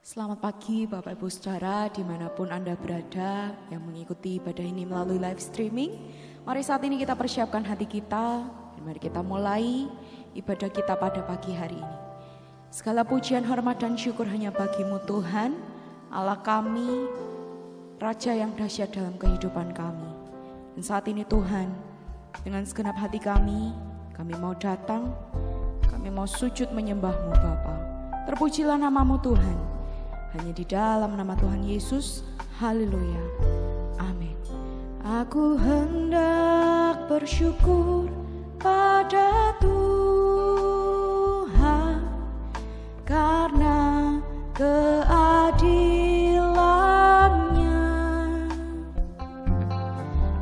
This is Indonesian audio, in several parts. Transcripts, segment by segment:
Selamat pagi Bapak Ibu Saudara dimanapun Anda berada yang mengikuti ibadah ini melalui live streaming. Mari saat ini kita persiapkan hati kita dan mari kita mulai ibadah kita pada pagi hari ini. Segala pujian, hormat dan syukur hanya bagi-Mu Tuhan, Allah kami, Raja yang dahsyat dalam kehidupan kami. Dan saat ini Tuhan, dengan segenap hati kami mau datang, kami mau sujud menyembah-Mu Bapa. Terpujilah nama-Mu Tuhan. Hanya di dalam nama Tuhan Yesus, haleluya, amin. Aku hendak bersyukur pada Tuhan karena keadilan-Nya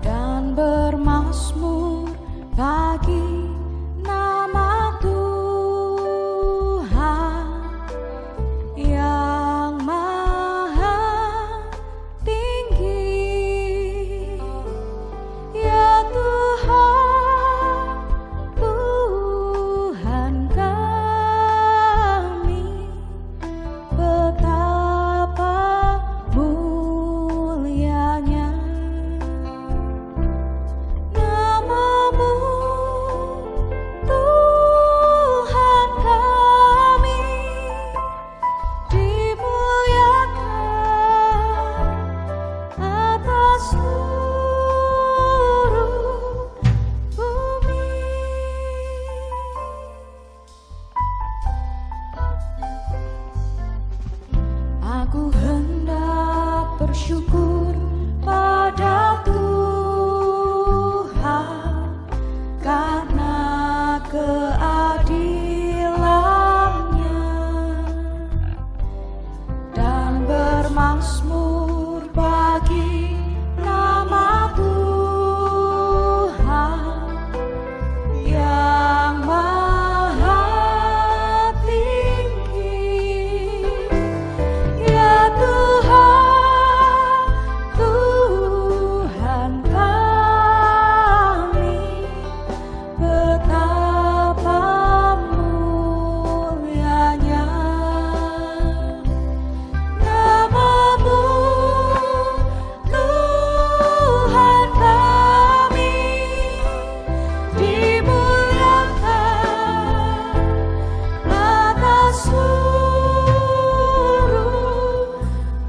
dan bermazmur bagi nama Tuhan yang maha tinggi. Ya Tuhan, Tuhan kami, betapa mulianya nama-Mu, Tuhan kami, dimuliakan atas seluruh bumi. Aku hendak bersyukur pada Tuhan karena keadilan-Nya dan bermazmur bagi nama Tuhan yang maha tinggi. Ya Tuhan, Tuhan kami, betapa mulianya nama-Mu, Tuhan kami, dimuliakan atas seluruh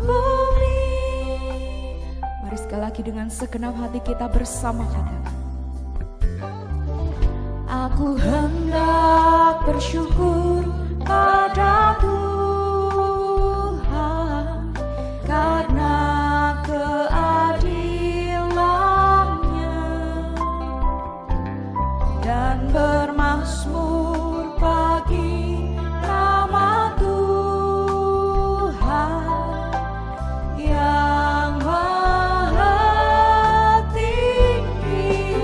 bumi. Mari sekali lagi dengan segenap hati kita bersama katakan, aku hendak bersyukur pada Tuhan karena keadilan-Nya dan bermazmur bagi nama Tuhan yang maha tinggi.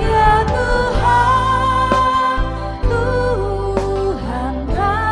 Ya Tuhan, Tuhan kami,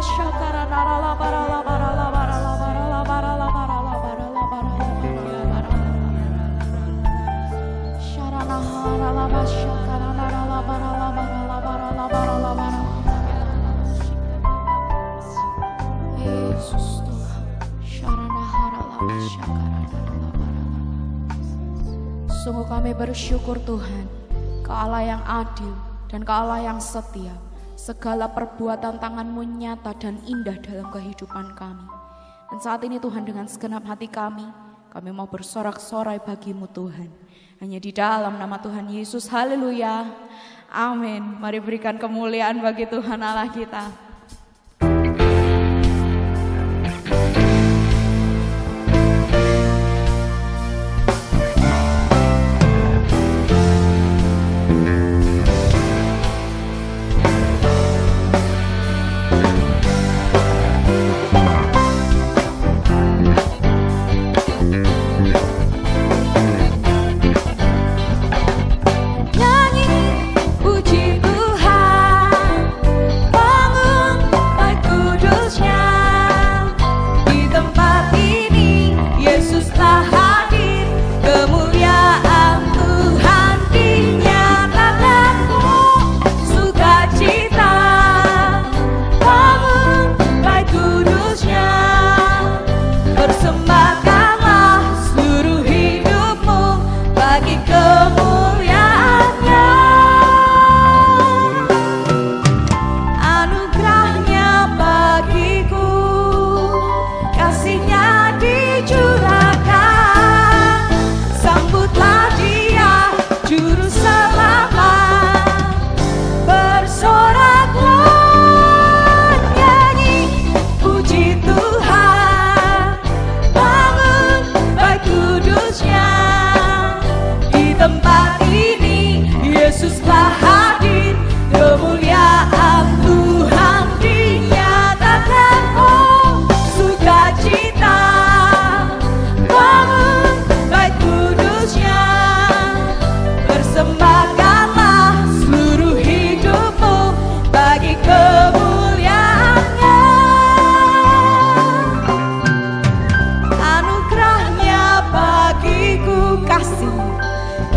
Yesus Tuhan, sungguh kami bersyukur Tuhan, Kau Allah yang adil dan Kau Allah yang setia. Segala perbuatan tangan-Mu nyata dan indah dalam kehidupan kami. Dan saat ini Tuhan, dengan segenap hati kami mau bersorak-sorai bagi-Mu Tuhan. Hanya di dalam nama Tuhan Yesus, haleluya, amin. Mari berikan kemuliaan bagi Tuhan Allah kita.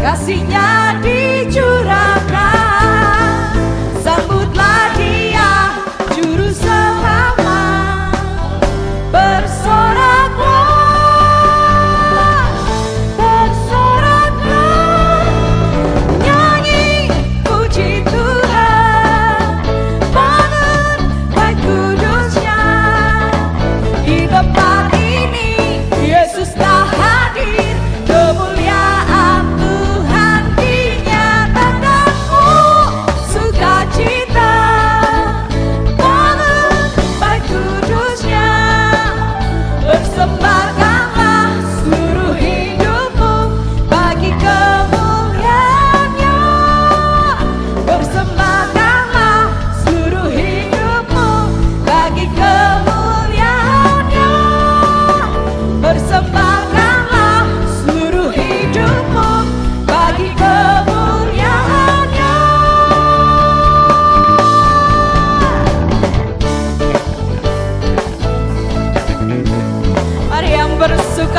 Kasih-Nya dicurahkan, sambutlah Dia juru selamat, bersoraklah, bersoraklah, nyanyi puji Tuhan, bangun baik kudus-Nya. Di tempat ini Yesus telah hadir, kemuliaan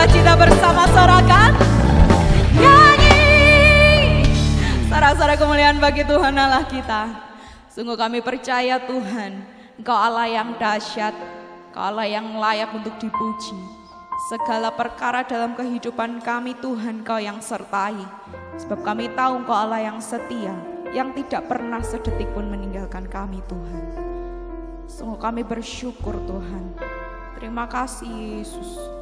kita bersama sorakan, nyanyi, sorak-sorak kemuliaan bagi Tuhan Allah kita. Sungguh kami percaya Tuhan, Engkau Allah yang dahsyat, Engkau Allah yang layak untuk dipuji. Segala perkara dalam kehidupan kami Tuhan Engkau yang sertai. Sebab kami tahu Engkau Allah yang setia, yang tidak pernah sedetik pun meninggalkan kami Tuhan. Sungguh kami bersyukur Tuhan. Terima kasih Yesus.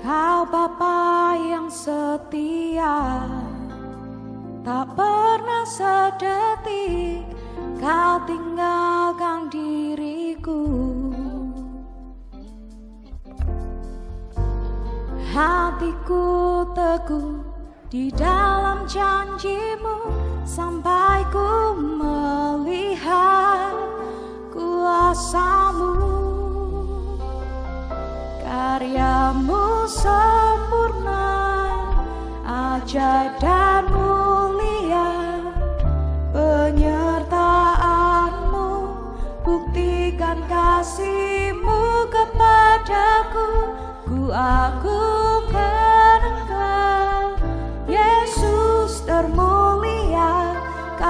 Kau Bapa yang setia, tak pernah sedetik Kau tinggalkan diriku. Hatiku teguh di dalam janji-Mu, sampai ku melihat kuasa-Mu. Karya-Mu sempurna, ajaib dan mulia,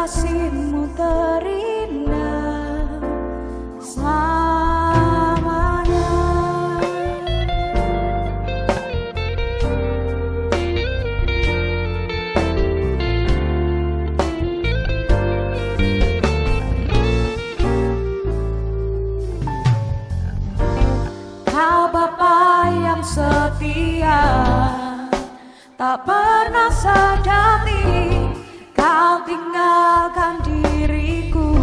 kasih-Mu terindah selamanya. Kau Bapa yang setia, tak pernah sadar Kau tinggalkan diriku.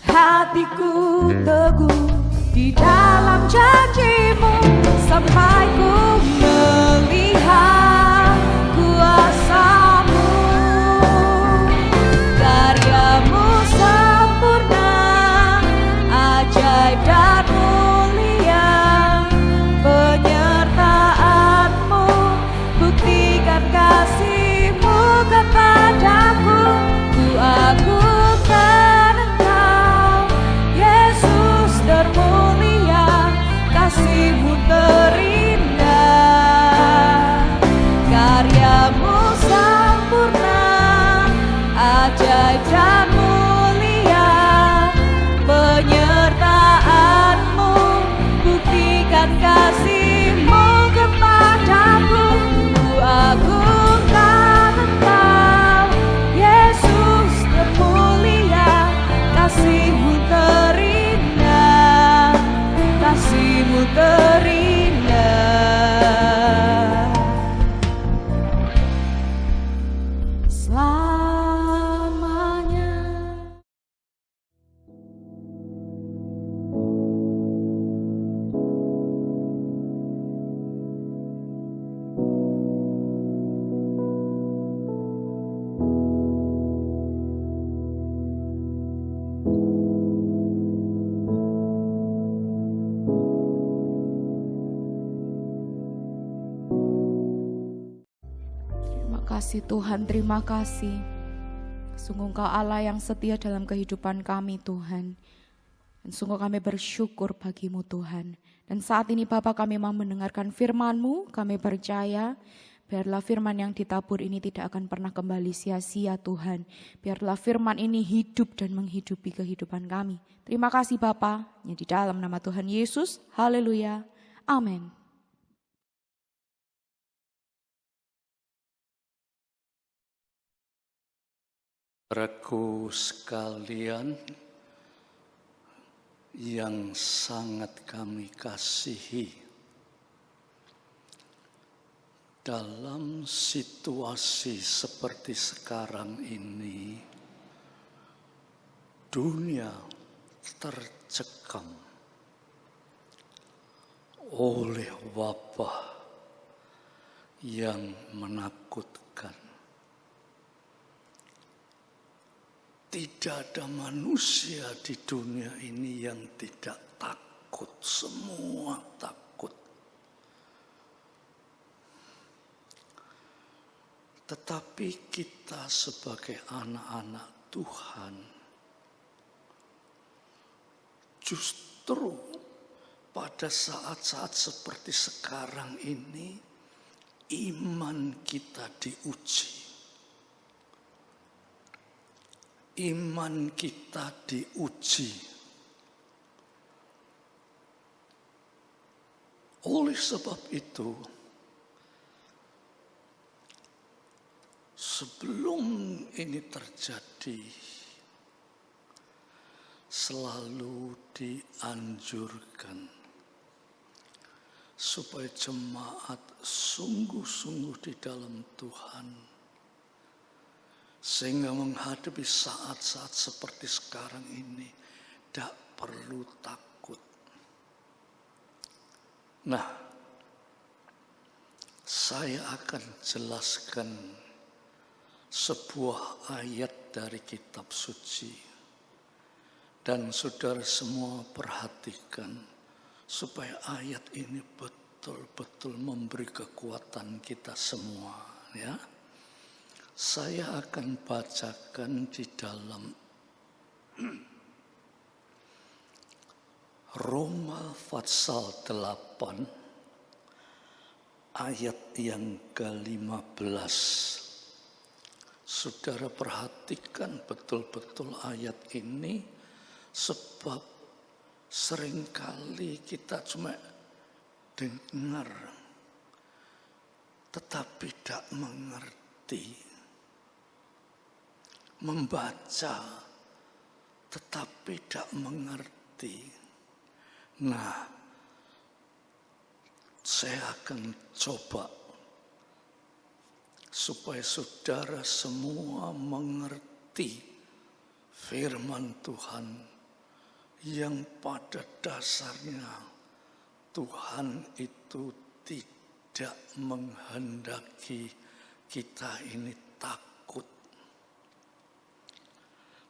Hatiku teguh di dalam janji-Mu sampai ku melihat kuasa-Mu. Karya-Mu sempurna, ajaib dan mulia, penyertaan-Mu, buktikan kasih-Mu kepadaku. Ku agungkan Engkau, Yesus termulia, kasih-Mu terindah. Karya-Mu sempurna, ajaib dan mulia, penyertaan-Mu, buktikan kasih-Mu kepadaku. Ku agungkan Engkau, Yesus termulia, kasih-Mu terindah, kasih-Mu terindah selamanya. Terima kasih Tuhan, terima kasih. Sungguh Engkau Allah yang setia dalam kehidupan kami Tuhan. Dan sungguh kami bersyukur bagi-Mu Tuhan. Dan saat ini Bapa, kami mau mendengarkan firman-Mu, kami percaya biarlah firman yang ditabur ini tidak akan pernah kembali sia-sia Tuhan. Biarlah firman ini hidup dan menghidupi kehidupan kami. Terima kasih Bapa, yang di dalam nama Tuhan Yesus, haleluya, amin. Saudaraku sekalian yang sangat kami kasihi, dalam situasi seperti sekarang ini, dunia tercekam oleh wabah yang menakutkan. Tidak ada manusia di dunia ini yang tidak takut, semua takut. Tetapi kita sebagai anak-anak Tuhan, justru pada saat-saat seperti sekarang ini, iman kita diuji. Iman kita diuji. Oleh sebab itu, sebelum ini terjadi, selalu dianjurkan supaya jemaat sungguh-sungguh di dalam Tuhan, sehingga menghadapi saat-saat seperti sekarang ini tidak perlu takut. Nah, saya akan jelaskan sebuah ayat dari kitab suci, dan saudara semua perhatikan supaya ayat ini betul-betul memberi kekuatan kita semua, ya. Saya akan bacakan di dalam Roma pasal 8 ayat yang ke-15. Saudara perhatikan betul-betul ayat ini, sebab seringkali kita cuma dengar tetapi tidak mengerti, membaca tetapi tidak mengerti. Nah, saya akan coba supaya saudara semua mengerti firman Tuhan yang pada dasarnya Tuhan itu tidak menghendaki kita ini takut.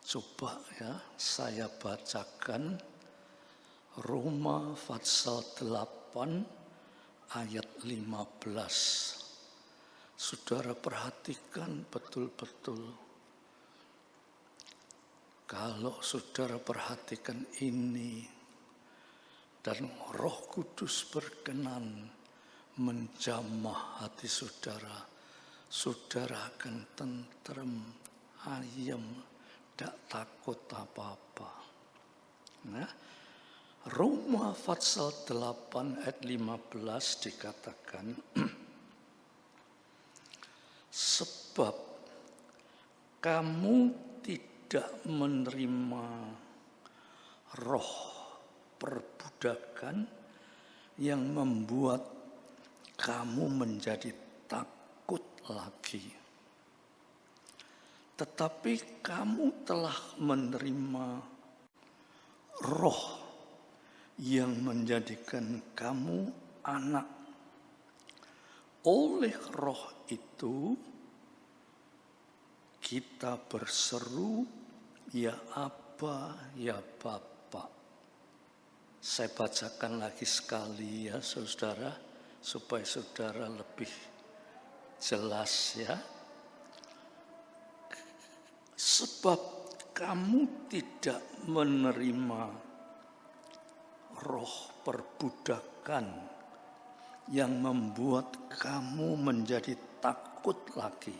Coba ya, saya bacakan Roma pasal 8 ayat 15. Saudara perhatikan betul-betul. Kalau saudara perhatikan ini dan Roh Kudus berkenan menjamah hati saudara, saudara akan tentrem, ayem, tidak takut apa-apa. Nah, Roma pasal 8 ayat 15 dikatakan, sebab kamu tidak menerima roh perbudakan yang membuat kamu menjadi takut lagi. Tetapi kamu telah menerima roh yang menjadikan kamu anak. Oleh roh itu kita berseru, ya Aba, ya Bapa. Saya bacakan lagi sekali ya saudara, supaya saudara lebih jelas ya. Sebab kamu tidak menerima roh perbudakan yang membuat kamu menjadi takut lagi.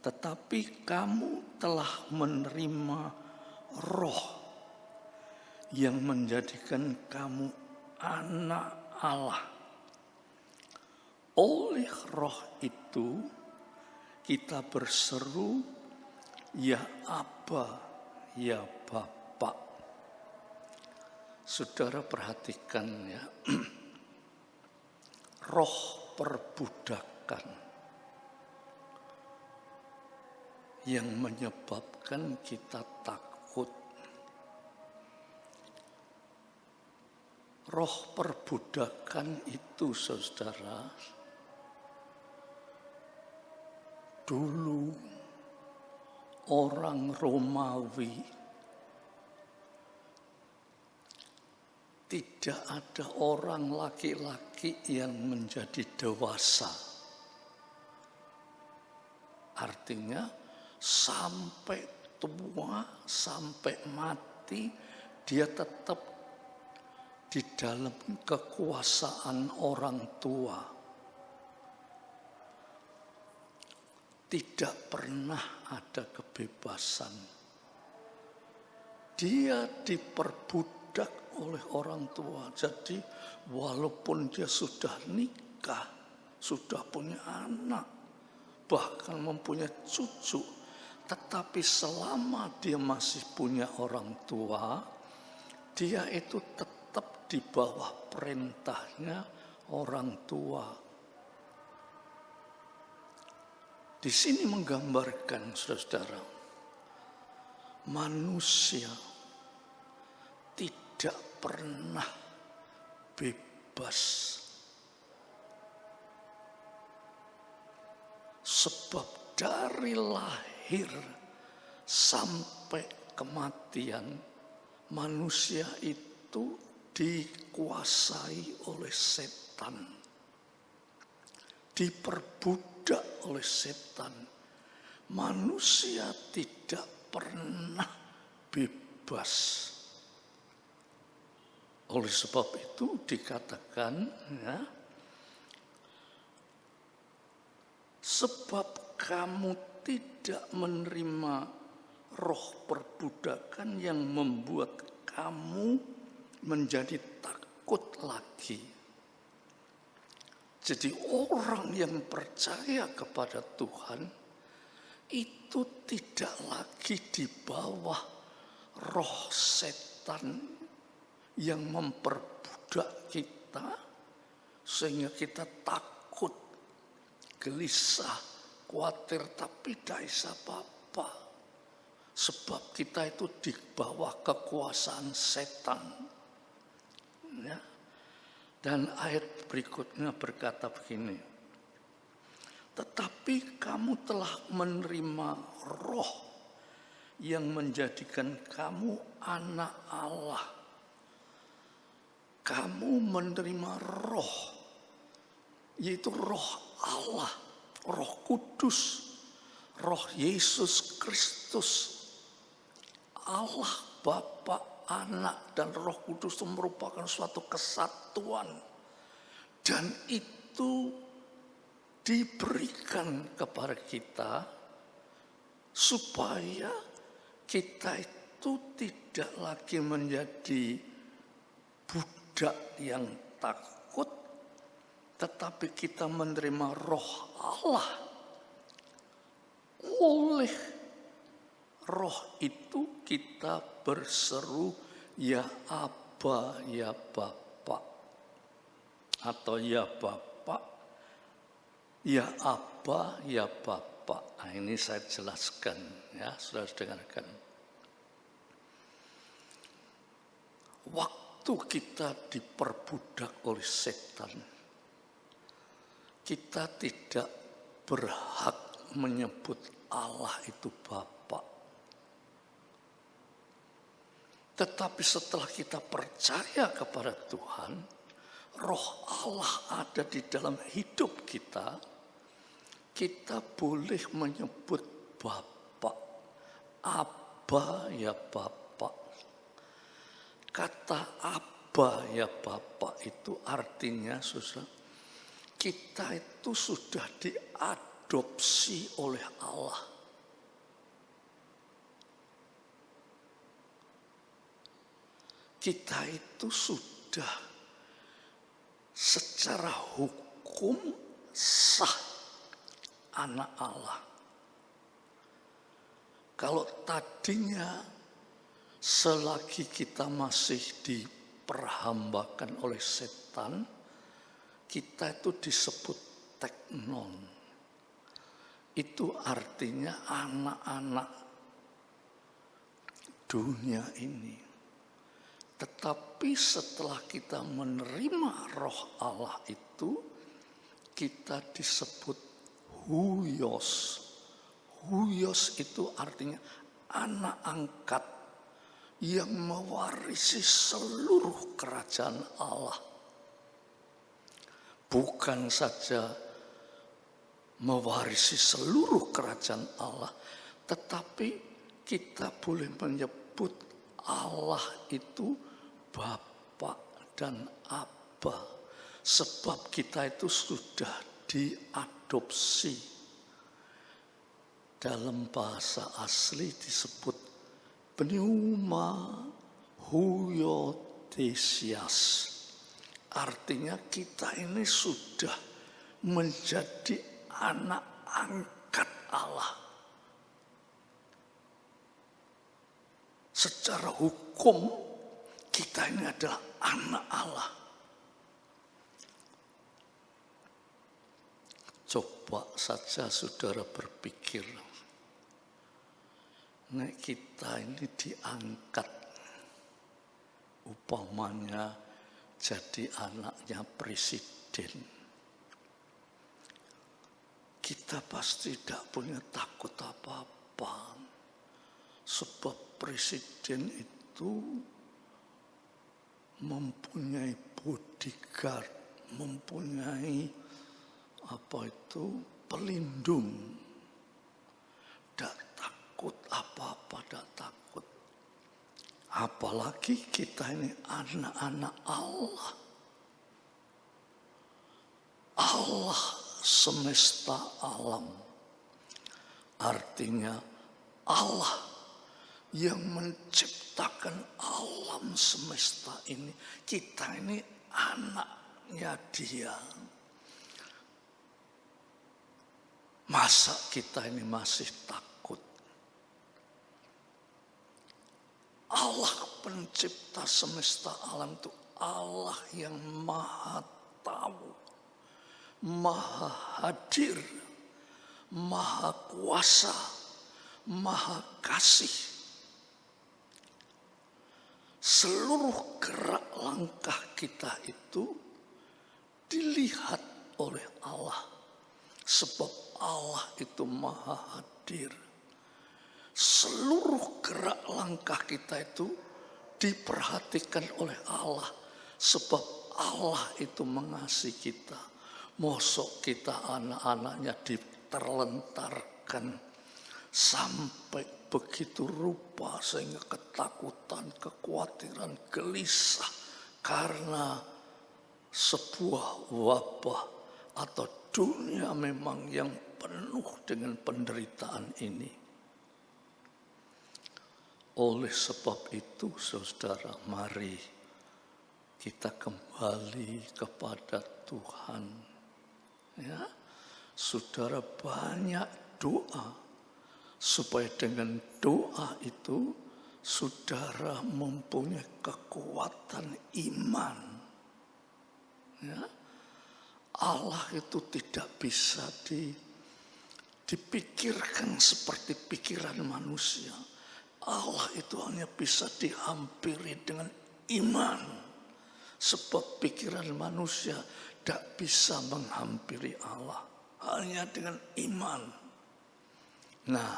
Tetapi kamu telah menerima roh yang menjadikan kamu anak Allah. Oleh roh itu kita berseru, ya Aba, ya Bapa. Saudara perhatikan ya, roh perbudakan yang menyebabkan kita takut. Roh perbudakan itu saudara, dulu orang Romawi tidak ada orang laki-laki yang menjadi dewasa. Artinya sampai tua, sampai mati, dia tetap di dalam kekuasaan orang tua. Tidak pernah ada kebebasan. Dia diperbudak oleh orang tua. Jadi walaupun dia sudah nikah, sudah punya anak, bahkan mempunyai cucu, tetapi selama dia masih punya orang tua, dia itu tetap di bawah perintahnya orang tua. Di sini menggambarkan saudara, manusia tidak pernah bebas. Sebab dari lahir sampai kematian, manusia itu dikuasai oleh setan, diperbudak oleh setan. Manusia tidak pernah bebas. Oleh sebab itu dikatakan ya, Sebab kamu tidak menerima roh perbudakan yang membuat kamu menjadi takut lagi. Jadi orang yang percaya kepada Tuhan itu tidak lagi di bawah roh setan yang memperbudak kita sehingga kita takut, gelisah, khawatir, tapi tidak bisa apa-apa. Sebab kita itu di bawah kekuasaan setan. Ya. Dan ayat berikutnya berkata begini. Tetapi kamu telah menerima roh yang menjadikan kamu anak Allah. Kamu menerima roh, yaitu roh Allah, roh kudus, roh Yesus Kristus. Allah, Bapa, Anak, dan Roh Kudus itu merupakan suatu kesatuan. Dan itu diberikan kepada kita supaya kita itu tidak lagi menjadi budak yang takut, tetapi kita menerima roh Allah. Oleh roh itu kita berseru, ya Aba, ya Bapa. Atau ya Bapa, ya Aba, ya Bapa. Nah, ini saya jelaskan, ya, saudara dengarkan. Waktu kita diperbudak oleh setan, kita tidak berhak menyebut Allah itu Bapa. Tetapi setelah kita percaya kepada Tuhan, roh Allah ada di dalam hidup kita, kita boleh menyebut Bapa, Aba ya Bapa. Kata Aba ya Bapa itu artinya kita itu sudah diadopsi oleh Allah. Kita itu sudah secara hukum sah anak Allah. Kalau tadinya selagi kita masih diperhambakan oleh setan, kita itu disebut teknon. Itu artinya anak-anak dunia ini. Tetapi setelah kita menerima roh Allah itu, kita disebut huios. Huios itu artinya anak angkat yang mewarisi seluruh kerajaan Allah. Bukan saja mewarisi seluruh kerajaan Allah, tetapi kita boleh menyebut Allah itu Bapa dan Aba. Sebab kita itu sudah diadopsi. Dalam bahasa asli disebut pneuma huiotesias. Artinya kita ini sudah menjadi anak angkat Allah. Secara hukum kita ini adalah anak Allah. Coba saja saudara berpikir, nek kita ini diangkat upamanya jadi anaknya presiden, kita pasti tidak punya takut apa-apa. Sebab presiden itu mempunyai bodyguard, mempunyai pelindung. Tidak takut apa-apa, tidak takut. Apalagi kita ini anak-anak Allah. Allah semesta alam. Artinya Allah yang menciptakan alam semesta ini. Kita ini anaknya Dia. Masa kita ini masih takut? Allah pencipta semesta alam itu Allah yang maha tahu, maha hadir, maha kuasa, maha kasih. Seluruh gerak langkah kita itu dilihat oleh Allah. Sebab Allah itu maha hadir. Seluruh gerak langkah kita itu diperhatikan oleh Allah. Sebab Allah itu mengasihi kita. Mosok kita anak-anaknya diterlentarkan sampai begitu rupa sehingga ketakutan, kekhawatiran, gelisah karena sebuah wabah atau dunia memang yang penuh dengan penderitaan ini. Oleh sebab itu, saudara, mari kita kembali kepada Tuhan. Ya, saudara, banyak doa supaya dengan doa itu saudara mempunyai kekuatan iman. Ya. Allah itu tidak bisa dipikirkan seperti pikiran manusia. Allah itu hanya bisa dihampiri dengan iman. Sebab pikiran manusia tidak bisa menghampiri Allah. Hanya dengan iman. Nah,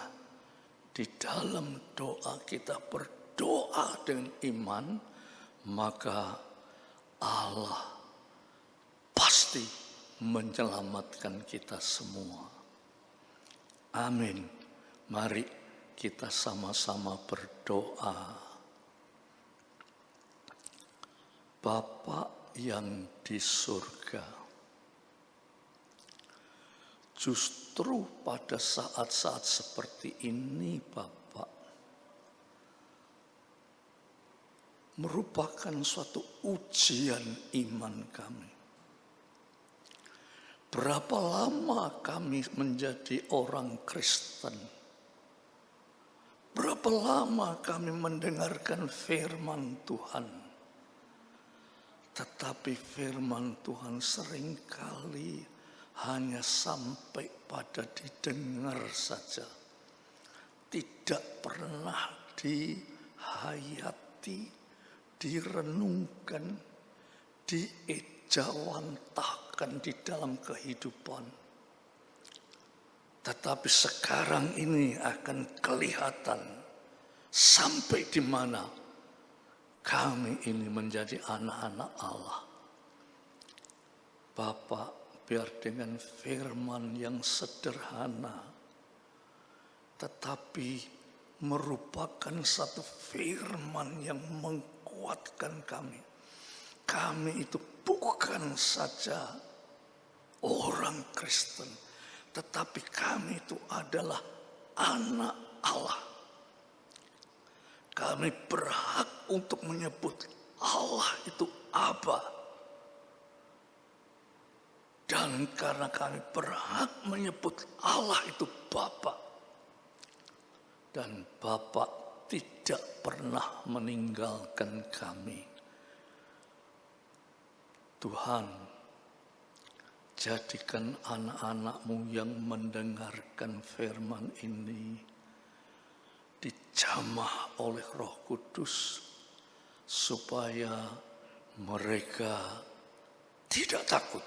di dalam doa kita berdoa dengan iman, maka Allah pasti menyelamatkan kita semua. Amin. Mari kita sama-sama berdoa. Bapa yang di surga, justru pada saat-saat seperti ini, Bapak, merupakan suatu ujian iman kami. Berapa lama kami menjadi orang Kristen? Berapa lama kami mendengarkan firman Tuhan? Tetapi firman Tuhan seringkali hanya sampai pada didengar saja. Tidak pernah dihayati, direnungkan, diejawantahkan di dalam kehidupan. Tetapi sekarang ini akan kelihatan sampai di mana kami ini menjadi anak-anak Allah. Bapak, biar dengan firman yang sederhana, tetapi merupakan satu firman yang menguatkan kami. Kami itu bukan saja orang Kristen, tetapi kami itu adalah anak Allah. Kami berhak untuk menyebut Allah itu Aba. Dan karena kami berhak menyebut Allah itu Bapa. Dan Bapa tidak pernah meninggalkan kami. Tuhan, jadikan anak-anak-Mu yang mendengarkan firman ini dijamah oleh Roh Kudus supaya mereka tidak takut,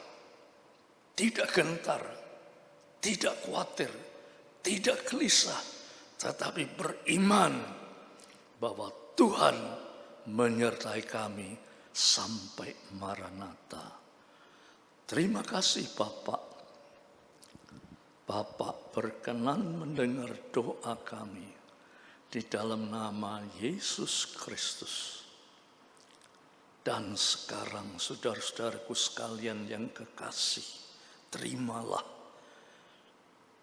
tidak gentar, tidak khawatir, tidak gelisah, tetapi beriman bahwa Tuhan menyertai kami sampai Maranatha. Terima kasih Bapak. Bapak berkenan mendengar doa kami di dalam nama Yesus Kristus. Dan sekarang saudara-saudaraku sekalian yang kekasih, terimalah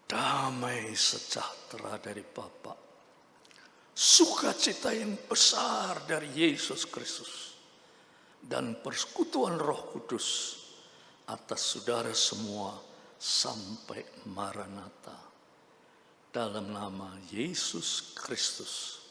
damai sejahtera dari Bapa, sukacita yang besar dari Yesus Kristus, dan persekutuan Roh Kudus atas saudara semua sampai Maranatha. Dalam nama Yesus Kristus